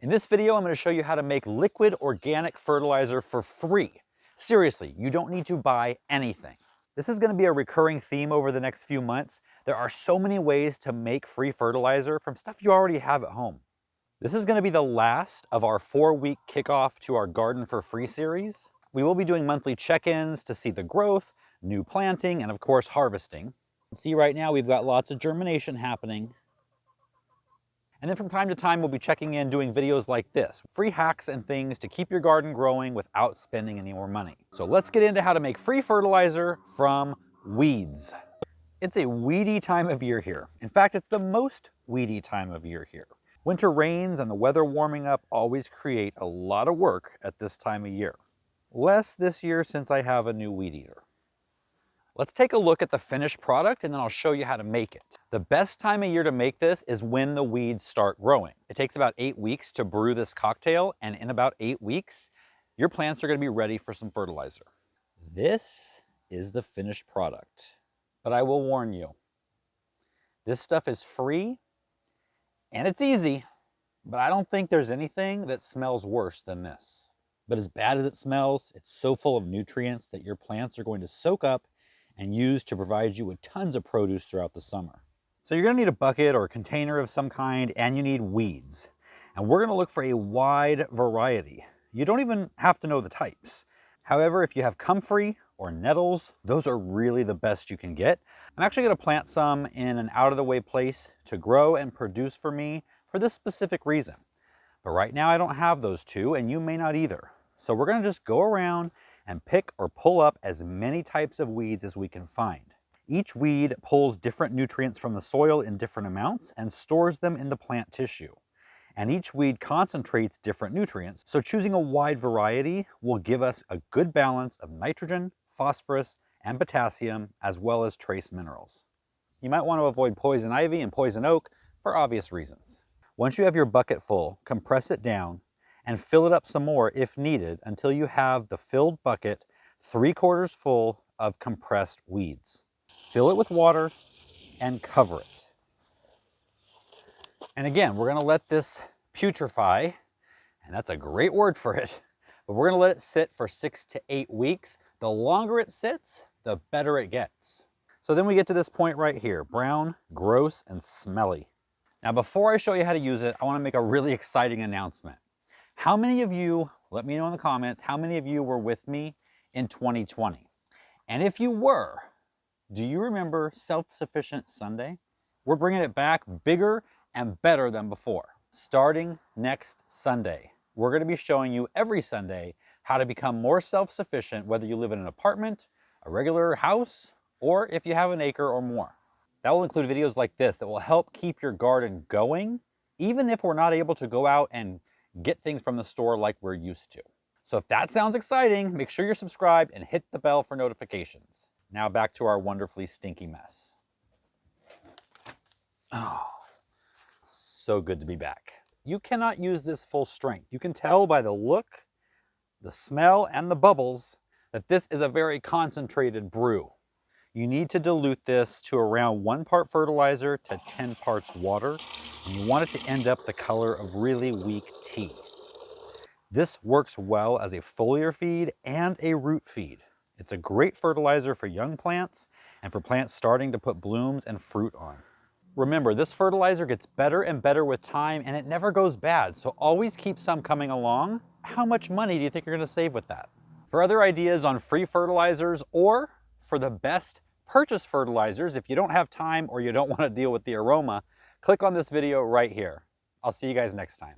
In this video, I'm going to show you how to make liquid organic fertilizer for free. Seriously, you don't need to buy anything. This is going to be a recurring theme over the next few months. There are so many ways to make free fertilizer from stuff you already have at home. This is going to be the last of our 4-week kickoff to our Garden for Free series. We will be doing monthly check-ins to see the growth, new planting, and of course harvesting. See, right now we've got lots of germination happening. And then from time to time, we'll be checking in doing videos like this, free hacks and things to keep your garden growing without spending any more money. So let's get into how to make free fertilizer from weeds. It's a weedy time of year here. In fact, it's the most weedy time of year here. Winter rains and the weather warming up always create a lot of work at this time of year. Less this year since I have a new weed eater. Let's take a look at the finished product and then I'll show you how to make it. The best time of year to make this is when the weeds start growing. It takes about 8 weeks to brew this cocktail, and in about 8 weeks, your plants are going to be ready for some fertilizer. This is the finished product. But I will warn you, this stuff is free and it's easy, but I don't think there's anything that smells worse than this. But as bad as it smells, it's so full of nutrients that your plants are going to soak up and use to provide you with tons of produce throughout the summer. So you're going to need a bucket or a container of some kind, and you need weeds. And we're going to look for a wide variety. You don't even have to know the types. However, if you have comfrey or nettles, those are really the best you can get. I'm actually going to plant some in an out-of-the-way place to grow and produce for me for this specific reason. But right now I don't have those two, and you may not either. So we're going to just go around and pick or pull up as many types of weeds as we can find. Each weed pulls different nutrients from the soil in different amounts and stores them in the plant tissue. And each weed concentrates different nutrients, so choosing a wide variety will give us a good balance of nitrogen, phosphorus, and potassium, as well as trace minerals. You might want to avoid poison ivy and poison oak for obvious reasons. Once you have your bucket full, compress it down and fill it up some more if needed until you have the filled bucket 3/4 full of compressed weeds. Fill it with water and cover it. And again, we're going to let this putrefy, and that's a great word for it, but we're going to let it sit for 6 to 8 weeks. The longer it sits, the better it gets. So then we get to this point right here, brown, gross, and smelly. Now before I show you how to use it, I want to make a really exciting announcement. How many of you, let me know in the comments, how many of you were with me in 2020? And if you were, do you remember Self-Sufficient Sunday? We're bringing it back bigger and better than before. Starting next Sunday, we're going to be showing you every Sunday how to become more self-sufficient, whether you live in an apartment, a regular house, or if you have an acre or more. That will include videos like this that will help keep your garden going, even if we're not able to go out and get things from the store like we're used to. So if that sounds exciting, make sure you're subscribed and hit the bell for notifications. Now back to our wonderfully stinky mess. Oh, so good to be back. You cannot use this full strength. You can tell by the look, the smell, and the bubbles that this is a very concentrated brew. You need to dilute this to around 1 part fertilizer to 10 parts water, and you want it to end up the color of really weak tea. This works well as a foliar feed and a root feed. It's a great fertilizer for young plants and for plants starting to put blooms and fruit on. Remember, this fertilizer gets better and better with time, and it never goes bad, so always keep some coming along. How much money do you think you're going to save with that? For other ideas on free fertilizers or for the best purchase fertilizers, if you don't have time or you don't want to deal with the aroma, click on this video right here. I'll see you guys next time.